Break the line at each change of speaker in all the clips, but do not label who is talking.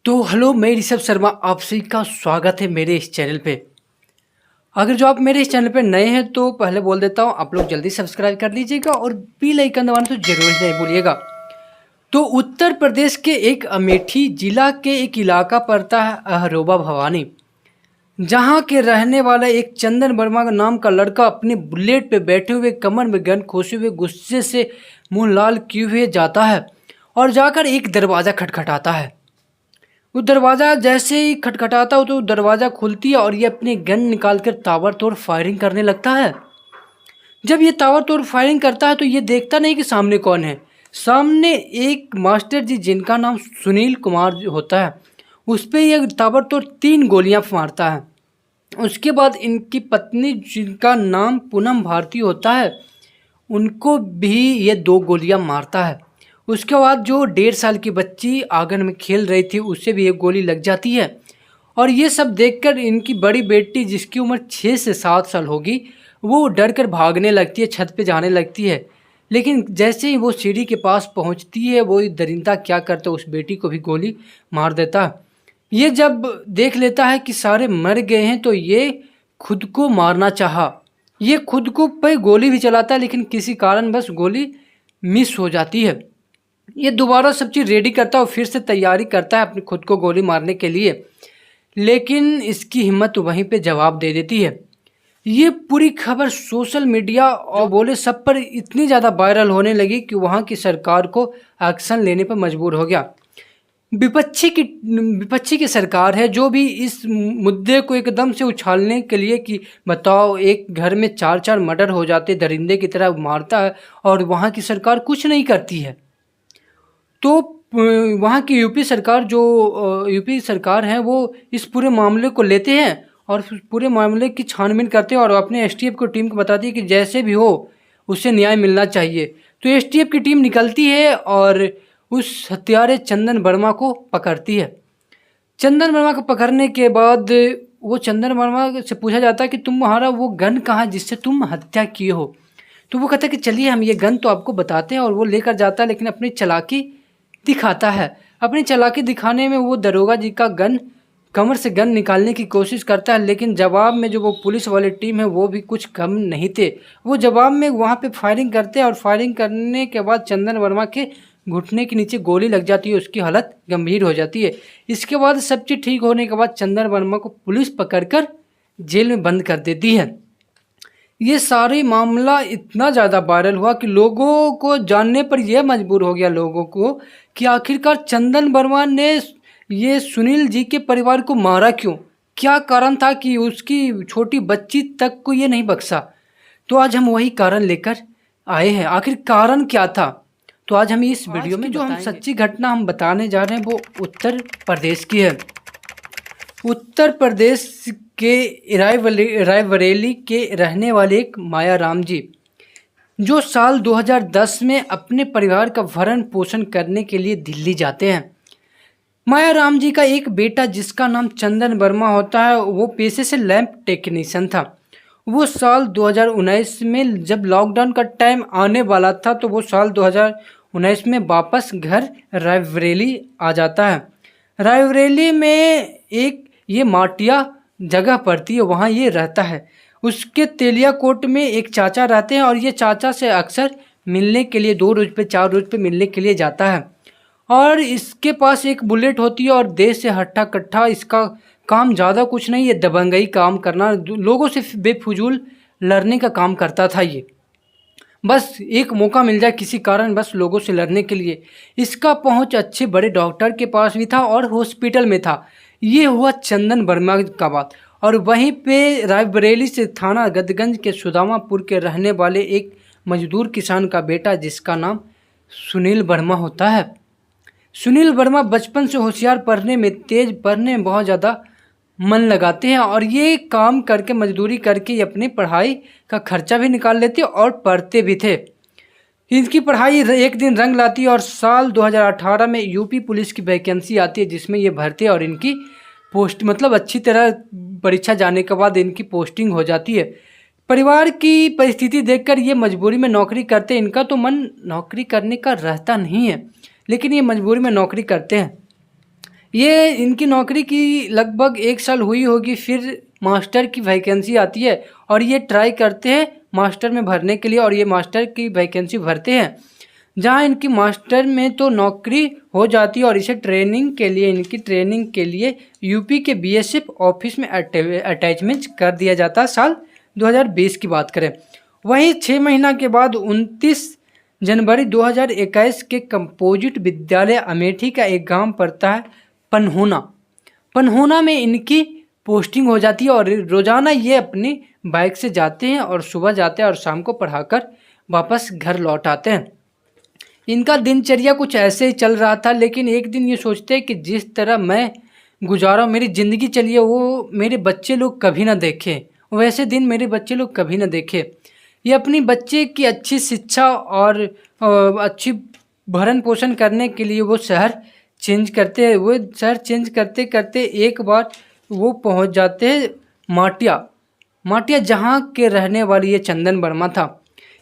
तो हेलो, मैं ऋषभ शर्मा आप सभी का स्वागत है मेरे इस चैनल पे। अगर जो आप मेरे इस चैनल पे नए हैं तो पहले बोल देता हूँ, आप लोग जल्दी सब्सक्राइब कर लीजिएगा और बेल आइकन दबाना तो जरूर नहीं भूलिएगा। तो उत्तर प्रदेश के एक अमेठी जिला के एक इलाका पड़ता है अहरोबा भवानी, जहाँ के रहने वाला एक चंदन वर्मा का नाम का लड़का अपने बुलेट पे बैठे हुए कमर में गन खोसे हुए गुस्से से मुंह लाल किए हुए जाता है और जाकर एक दरवाज़ा खटखटाता है। वो दरवाज़ा जैसे ही खटखटाता हो तो दरवाज़ा खुलती है और ये अपने गन निकालकर ताबड़तोड़ फायरिंग करने लगता है। जब ये ताबड़तोड़ फायरिंग करता है तो ये देखता नहीं कि सामने कौन है। सामने एक मास्टर जी जिनका नाम सुनील कुमार होता है, उस पर ये ताबड़तोड़ 3 गोलियां मारता है। उसके बाद इनकी पत्नी जिनका नाम पूनम भारती होता है, उनको भी ये 2 गोलियां मारता है। उसके बाद जो 1.5 साल की बच्ची आंगन में खेल रही थी उसे भी एक गोली लग जाती है। और ये सब देखकर इनकी बड़ी बेटी जिसकी उम्र 6 से 7 साल होगी, वो डर कर भागने लगती है, छत पे जाने लगती है। लेकिन जैसे ही वो सीढ़ी के पास पहुंचती है, वो दरिंदा क्या करता है, उस बेटी को भी गोली मार देता है। ये जब देख लेता है कि सारे मर गए हैं तो ये खुद को मारना चाहा। ये खुद को पे गोली भी चलाता है, लेकिन किसी कारण बस गोली मिस हो जाती है। ये दोबारा सब चीज़ रेडी करता है और फिर से तैयारी करता है अपनी खुद को गोली मारने के लिए, लेकिन इसकी हिम्मत वहीं पे जवाब दे देती है। ये पूरी खबर सोशल मीडिया और बोले सब पर इतनी ज़्यादा वायरल होने लगी कि वहाँ की सरकार को एक्शन लेने पर मजबूर हो गया। विपक्षी की सरकार है जो भी इस मुद्दे को एकदम से उछालने के लिए कि बताओ, एक घर में 4-4 मर्डर हो जाते, दरिंदे की तरह मारता है और वहाँ की सरकार कुछ नहीं करती है। तो वहाँ की यूपी सरकार है, वो इस पूरे मामले को लेते हैं और पूरे मामले की छानबीन करते हैं और अपने एसटीएफ को टीम को बताती है कि जैसे भी हो उसे न्याय मिलना चाहिए। तो एसटीएफ की टीम निकलती है और उस हत्यारे चंदन वर्मा को पकड़ती है। चंदन वर्मा को पकड़ने के बाद वो चंदन वर्मा से पूछा जाता है कि तुम्हारा वो गन कहाँ जिससे तुम हत्या किए हो। तो वो कहता है कि चलिए हम ये गन तो आपको बताते हैं, और वो लेकर जाता है, लेकिन अपनी चालाकी दिखाता है। अपनी चालाकी दिखाने में वो दरोगा जी का गन कमर से गन निकालने की कोशिश करता है, लेकिन जवाब में जो वो पुलिस वाली टीम है वो भी कुछ कम नहीं थे। वो जवाब में वहाँ पे फायरिंग करते हैं और फायरिंग करने के बाद चंदन वर्मा के घुटने के नीचे गोली लग जाती है, उसकी हालत गंभीर हो जाती है। इसके बाद सब चीज़ ठीक होने के बाद चंदन वर्मा को पुलिस पकड़कर जेल में बंद कर देती है। ये सारी मामला इतना ज़्यादा वायरल हुआ कि लोगों को जानने पर यह मजबूर हो गया लोगों को कि आखिरकार चंदन वर्मा ने ये सुनील जी के परिवार को मारा क्यों, क्या कारण था कि उसकी छोटी बच्ची तक को ये नहीं बख्शा। तो आज हम वही कारण लेकर आए हैं, आखिर कारण क्या था। तो आज हम इस वीडियो में जो हम सच्ची घटना हम बताने जा रहे हैं वो उत्तर प्रदेश की है। उत्तर प्रदेश के रायबरेली के रहने वाले एक माया राम जी, जो साल 2010 में अपने परिवार का भरण पोषण करने के लिए दिल्ली जाते हैं। माया राम जी का एक बेटा जिसका नाम चंदन वर्मा होता है, वो पेशे से लैंप टेक्नीशियन था। वो साल 2019 में जब लॉकडाउन का टाइम आने वाला था तो वो साल 2019 में वापस घर रायबरेली आ जाता है। रायबरेली में एक ये माटिया जगह पड़ती है, वहाँ ये रहता है। उसके तेलिया कोट में एक चाचा रहते हैं और ये चाचा से अक्सर मिलने के लिए 2 रोज पे 4 रोज पे मिलने के लिए जाता है। और इसके पास एक बुलेट होती है और देश से हट्टा कट्ठा इसका काम ज़्यादा कुछ नहीं, ये दबंगई काम करना, लोगों से बेफजूल लड़ने का काम करता था। ये बस एक मौका मिल जाए किसी कारण बस लोगों से लड़ने के लिए। इसका पहुंच अच्छे बड़े डॉक्टर के पास भी था और हॉस्पिटल में था। ये हुआ चंदन वर्मा का बात। और वहीं पे रायबरेली से थाना गदगंज के सुदामापुर के रहने वाले एक मजदूर किसान का बेटा जिसका नाम सुनील वर्मा होता है। सुनील वर्मा बचपन से होशियार, पढ़ने में तेज, पढ़ने में बहुत ज़्यादा मन लगाते हैं और ये काम करके मजदूरी करके अपनी पढ़ाई का खर्चा भी निकाल लेते और पढ़ते भी थे। इनकी पढ़ाई एक दिन रंग लाती है और साल 2018 में यूपी पुलिस की वैकेंसी आती है जिसमें ये भर्ती और इनकी पोस्ट मतलब अच्छी तरह परीक्षा जाने के बाद इनकी पोस्टिंग हो जाती है। परिवार की परिस्थिति देखकर ये मजबूरी में नौकरी करते हैं। इनका तो मन नौकरी करने का रहता नहीं है, लेकिन ये मजबूरी में नौकरी करते हैं। ये इनकी नौकरी की लगभग 1 साल हुई होगी, फिर मास्टर की वैकेंसी आती है और ये ट्राई करते हैं मास्टर में भरने के लिए और ये मास्टर की वैकेंसी भरते हैं। जहाँ इनकी मास्टर में तो नौकरी हो जाती है और इसे इनकी ट्रेनिंग के लिए यूपी के बीएसएफ ऑफिस में अटैचमेंट कर दिया जाता है। साल 2020 की बात करें, वहीं 6 महीना के बाद 29 जनवरी 2021 के कंपोजिट विद्यालय अमेठी का एक गांव पड़ता है पनहोना में इनकी पोस्टिंग हो जाती है और रोज़ाना ये अपनी बाइक से जाते हैं और सुबह जाते हैं और शाम को पढ़ाकर वापस घर लौट आते हैं। इनका दिनचर्या कुछ ऐसे ही चल रहा था, लेकिन एक दिन ये सोचते हैं कि जिस तरह मैं गुजारा मेरी ज़िंदगी चली है वो मेरे बच्चे लोग कभी ना देखें, वैसे दिन मेरे बच्चे लोग कभी ना देखें। ये अपनी बच्चे की अच्छी शिक्षा और अच्छी भरण पोषण करने के लिए वो शहर चेंज करते हैं। वो शहर चेंज करते करते एक बार वो पहुंच जाते हैं माटिया, जहां के रहने वाली ये चंदन वर्मा था।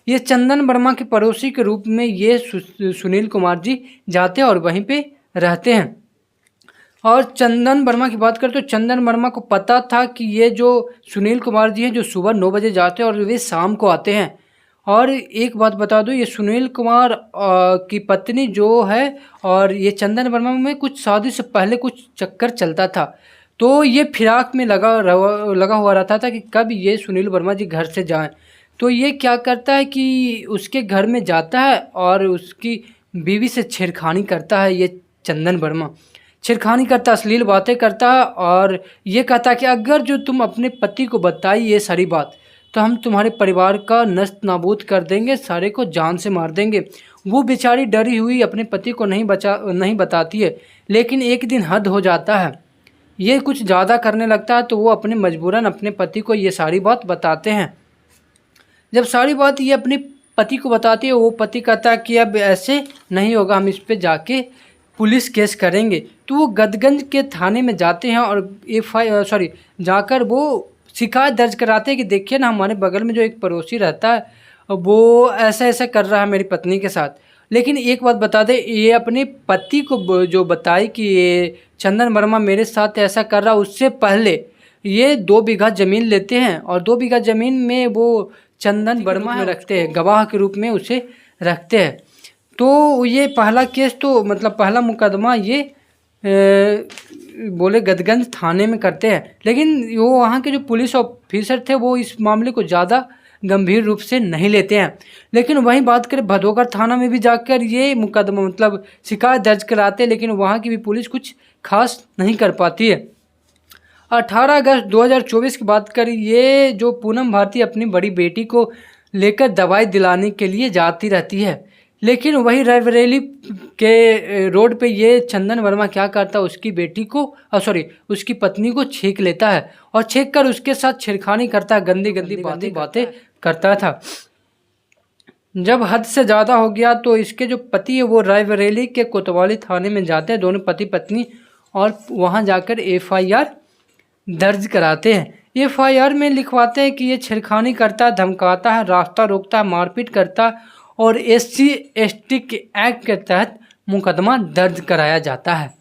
ये चंदन वर्मा के पड़ोसी के रूप में ये सुनील कुमार जी जाते हैं और वहीं पे रहते हैं। और चंदन वर्मा की बात करें तो चंदन वर्मा को पता था कि ये जो सुनील कुमार जी हैं जो सुबह 9 बजे जाते हैं और वे शाम को आते हैं। और एक बात बता दूं, ये सुनील कुमार की पत्नी जो है और ये चंदन वर्मा में कुछ शादी से पहले कुछ चक्कर चलता था, तो ये फिराक में लगा हुआ रहता था कि कब ये सुनील वर्मा जी घर से जाएं। तो ये क्या करता है कि उसके घर में जाता है और उसकी बीवी से छेड़खानी करता है। ये चंदन वर्मा छेड़खानी करता, अश्लील बातें करता है और ये कहता है कि अगर जो तुम अपने पति को बताई ये सारी बात तो हम तुम्हारे परिवार का नष्ट नाबूद कर देंगे, सारे को जान से मार देंगे। वो बेचारी डरी हुई अपने पति को नहीं बताती है, लेकिन एक दिन हद हो जाता है, ये कुछ ज़्यादा करने लगता है तो वो अपने मजबूरन अपने पति को ये सारी बात बताते हैं। जब सारी बात ये अपने पति को बताती है, वो पति कहता है कि अब ऐसे नहीं होगा, हम इस पे जाके पुलिस केस करेंगे। तो वो गदगंज के थाने में जाते हैं और जाकर वो शिकायत दर्ज कराते हैं कि देखिए ना, हमारे बगल में जो एक पड़ोसी रहता है वो ऐसा ऐसा कर रहा है मेरी पत्नी के साथ। लेकिन एक बात बता दें, ये अपने पति को जो बताई कि ये चंदन वर्मा मेरे साथ ऐसा कर रहा, उससे पहले ये 2 बीघा ज़मीन लेते हैं और 2 बीघा ज़मीन में वो चंदन वर्मा में रखते हैं, गवाह के रूप में उसे रखते हैं। तो ये पहला केस तो मतलब पहला मुकदमा ये बोले गदगंज थाने में करते हैं, लेकिन वो वहाँ के जो पुलिस ऑफिसर थे वो इस मामले को ज़्यादा गंभीर रूप से नहीं लेते हैं। लेकिन वहीं बात करें भदोगर थाना में भी जाकर ये मुकदमा मतलब शिकायत दर्ज कराते हैं, लेकिन वहाँ की भी पुलिस कुछ खास नहीं कर पाती है। 18 अगस्त 2024 की बात करें, ये जो पूनम भारती अपनी बड़ी बेटी को लेकर दवाई दिलाने के लिए जाती रहती है, लेकिन वही रायबरेली के रोड पे ये चंदन वर्मा क्या करता है, उसकी बेटी को उसकी पत्नी को छींक लेता है और छींक कर उसके साथ छेड़खानी करता है, गंदी गंदी बातें करता था। जब हद से ज़्यादा हो गया तो इसके जो पति है वो रायबरेली के कोतवाली थाने में जाते हैं, दोनों पति पत्नी, और वहाँ जाकर FIR दर्ज कराते हैं। FIR में लिखवाते हैं कि ये छेड़खानी करता है, धमकाता है, रास्ता रोकता है, मारपीट करता है और SC/ST के एक्ट के तहत मुकदमा दर्ज कराया जाता है।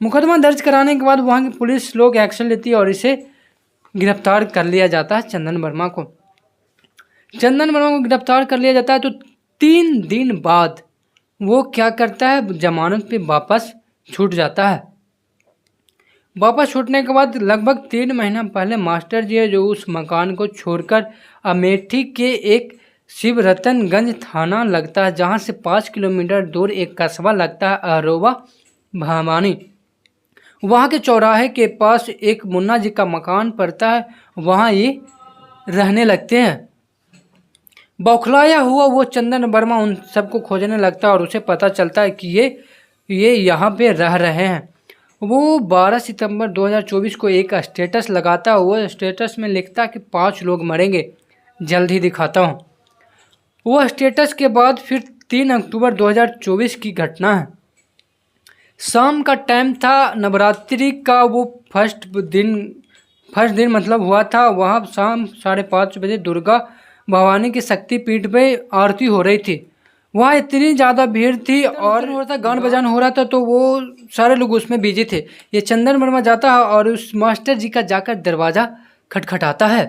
मुकदमा दर्ज कराने के बाद वहाँ की पुलिस लोग एक्शन लेती है और इसे गिरफ्तार कर लिया जाता है। चंदन वर्मा को गिरफ्तार कर लिया जाता है। तो 3 दिन बाद वो क्या करता है, जमानत पे वापस छूट जाता है। वापस छूटने के बाद लगभग 3 महीना पहले मास्टर जी है जो उस मकान को छोड़कर अमेठी के एक शिव रतनगंज थाना लगता है, जहां से 5 किलोमीटर दूर एक कस्बा लगता है अरोवा भवानी, वहां के चौराहे के पास एक मुन्ना जी का मकान पड़ता है, वहां ये रहने लगते हैं। बौखलाया हुआ वो चंदन वर्मा उन सबको खोजने लगता है और उसे पता चलता है कि ये यहाँ पे रह रहे हैं। वो 12 सितंबर 2024 को एक स्टेटस लगाता है। वो स्टेटस में लिखता है कि 5 लोग मरेंगे, जल्द ही दिखाता हूँ। वो स्टेटस के बाद फिर 3 अक्टूबर 2024 की घटना है। शाम का टाइम था, नवरात्रि का वो फर्स्ट दिन मतलब हुआ था। वहाँ शाम 5:30 बजे दुर्गा भवानी की शक्तिपीठ पे आरती हो रही थी। वहाँ इतनी ज़्यादा भीड़ थी और हो रहा था, गान बजान हो रहा था, तो वो सारे लोग उसमें बिजी थे। ये चंदन वर्मा जाता है और उस मास्टर जी का जाकर दरवाज़ा खटखटाता है।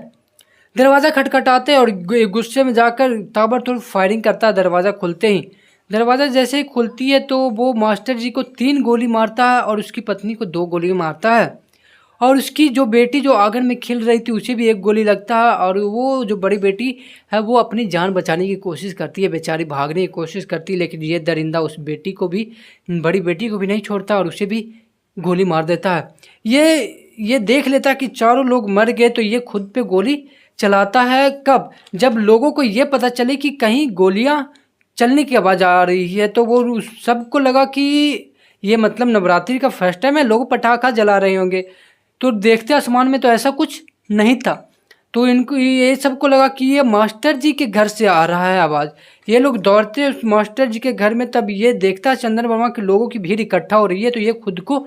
दरवाज़ा खटखटाते और गुस्से में जाकर ताबड़तोड़ फायरिंग करता है। दरवाज़ा खुलते ही, दरवाज़ा जैसे ही खुलती है तो वो मास्टर जी को 3 गोली मारता है और उसकी पत्नी को 2 गोली मारता है। और उसकी जो बेटी जो आंगन में खेल रही थी उसे भी 1 गोली लगता है। और वो जो बड़ी बेटी है वो अपनी जान बचाने की कोशिश करती है, बेचारी भागने की कोशिश करती है, लेकिन ये दरिंदा उस बेटी को भी, बड़ी बेटी को भी नहीं छोड़ता और उसे भी गोली मार देता है। ये देख लेता है कि चारों लोग मर गए, तो ये खुद पे गोली चलाता है। कब? जब लोगों को ये पता चले कि कहीं गोलियां चलने की आवाज़ आ रही है, तो वो सबको लगा कि ये मतलब नवरात्रि का फर्स्ट टाइम है, लोग पटाखा जला रहे होंगे। तो देखते आसमान में तो ऐसा कुछ नहीं था, तो इनको ये सबको लगा कि ये मास्टर जी के घर से आ रहा है आवाज़। ये लोग दौड़ते उस मास्टर जी के घर में, तब ये देखता चंदन वर्मा के लोगों की भीड़ इकट्ठा हो रही है, तो ये खुद को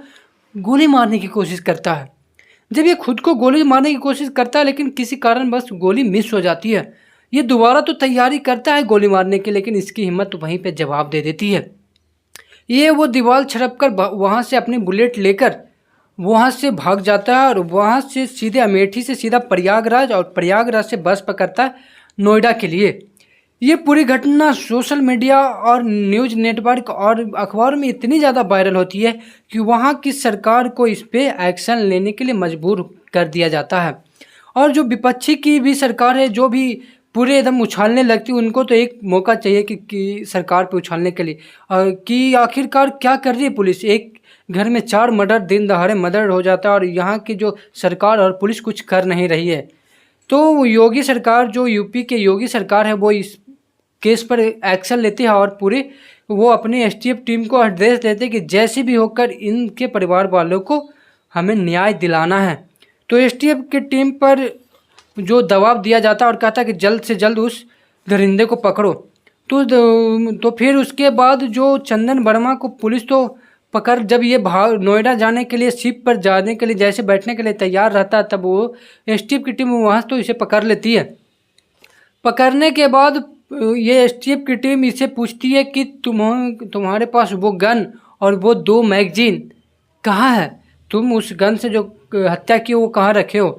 गोली मारने की कोशिश करता है। जब ये खुद को गोली मारने की कोशिश करता है, लेकिन किसी कारण बस गोली मिस हो जाती है। ये दोबारा तो तैयारी करता है गोली मारने की, लेकिन इसकी हिम्मत वहीं पे जवाब दे देती है। ये वो दीवार छड़प कर वहाँ से अपनी बुलेट लेकर वहाँ से भाग जाता है और वहाँ से सीधे अमेठी से सीधा प्रयागराज और प्रयागराज से बस पकड़ता है नोएडा के लिए। ये पूरी घटना सोशल मीडिया और न्यूज़ नेटवर्क और अखबार में इतनी ज़्यादा वायरल होती है कि वहाँ की सरकार को इस पे एक्शन लेने के लिए मजबूर कर दिया जाता है। और जो विपक्षी की भी सरकार है, जो भी पूरे एकदम उछालने लगती है, उनको तो एक मौका चाहिए कि सरकार पे उछालने के लिए, कि आखिरकार क्या कर रही है पुलिस। एक घर में 4 मर्डर, दिन दहाड़े मर्डर हो जाता है और यहाँ की जो सरकार और पुलिस कुछ कर नहीं रही है। तो योगी सरकार, जो यूपी के योगी सरकार है, वो इस केस पर एक्शन लेते हैं और पूरे वो अपनी एसटीएफ टीम को आदेश देते हैं कि जैसे भी होकर इनके परिवार वालों को हमें न्याय दिलाना है। तो एसटीएफ की टीम पर जो दबाव दिया जाता है और कहता है कि जल्द से जल्द उस दरिंदे को पकड़ो। तो फिर उसके बाद जो चंदन वर्मा को पुलिस तो पकड़, जब ये नोएडा जाने के लिए, शिप पर जाने के लिए जैसे बैठने के लिए तैयार रहता है, तब वो एसटीएफ की टीम वहाँ तो इसे पकड़ लेती है। पकड़ने के बाद ये एसटीएफ की टीम इसे पूछती है कि तुम्हारे पास वो गन और वो 2 मैगजीन कहाँ है, तुम उस गन से जो हत्या की वो कहाँ रखे हो।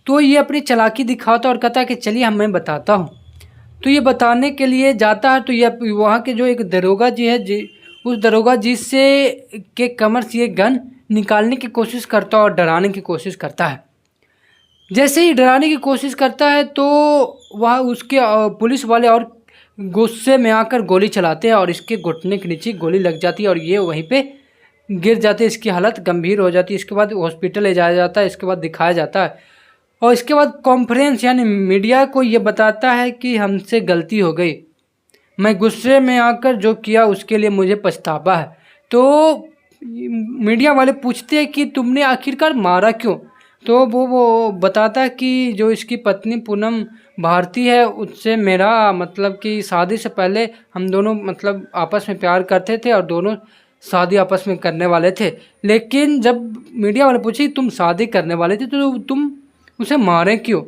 तो ये अपनी चालाकी दिखाता और कहता है कि चलिए मैं बताता हूँ। तो ये बताने के लिए जाता है, तो ये वहाँ के जो एक दरोगा जी है, उस दरोगा जी से के कमर से ये गन निकालने की कोशिश करता है और डराने की कोशिश करता है। जैसे ही डराने की कोशिश करता है तो वह उसके पुलिस वाले और गुस्से में आकर गोली चलाते हैं और इसके घुटने के नीचे गोली लग जाती है और ये वहीं पे गिर जाते हैं। इसकी हालत गंभीर हो जाती है। इसके बाद हॉस्पिटल ले जाया जाता है, इसके बाद दिखाया जाता है और इसके बाद कॉन्फ्रेंस यानी मीडिया को ये बताता है कि हमसे गलती हो गई, मैं गुस्से में आकर जो किया उसके लिए मुझे पछतावा है। तो मीडिया वाले पूछते हैं कि तुमने आखिरकार मारा क्यों। तो वो बताता है कि जो इसकी पत्नी पूनम भारती है, उससे मेरा मतलब कि शादी से पहले हम दोनों मतलब आपस में प्यार करते थे और दोनों शादी आपस में करने वाले थे। लेकिन जब मीडिया वाले पूछे तुम शादी करने वाले थे तो तुम उसे मारे क्यों,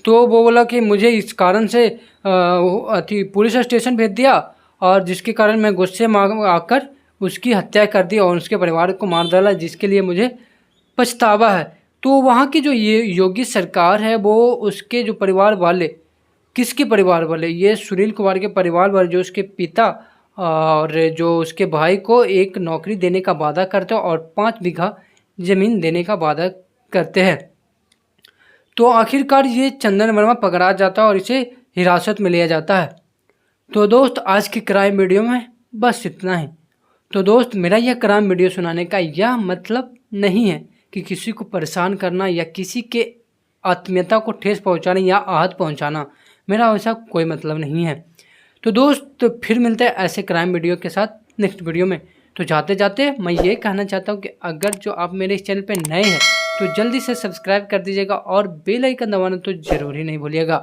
तो वो बोला कि मुझे इस कारण से पुलिस स्टेशन भेज दिया और जिसके कारण मैं गुस्से में आकर उसकी हत्या कर दी और उसके परिवार को मार डाला, जिसके लिए मुझे पछतावा है। तो वहाँ की जो ये योगी सरकार है वो उसके जो परिवार वाले, किसके परिवार वाले, ये सुनील कुमार के परिवार वाले, जो उसके पिता और जो उसके भाई को एक नौकरी देने का वादा करते हैं और 5 बीघा ज़मीन देने का वादा करते हैं। तो आखिरकार ये चंदन वर्मा पकड़ा जाता है और इसे हिरासत में लिया जाता है। तो दोस्त आज की क्राइम वीडियो में बस इतना ही। तो दोस्त मेरा यह क्राइम वीडियो सुनाने का यह मतलब नहीं है कि किसी को परेशान करना या किसी के आत्मीयता को ठेस पहुंचाना या आहत पहुंचाना, मेरा वैसा कोई मतलब नहीं है। तो दोस्त फिर मिलते हैं ऐसे क्राइम वीडियो के साथ नेक्स्ट वीडियो में। तो जाते जाते मैं ये कहना चाहता हूँ कि अगर जो आप मेरे इस चैनल पर नए हैं तो जल्दी से सब्सक्राइब कर दीजिएगा और बेल आइकन दबाना तो ज़रूर ही नहीं भूलिएगा।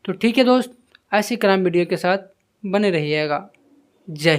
तो ठीक है दोस्त, ऐसी क्राइम वीडियो के साथ बने रहिएगा। जय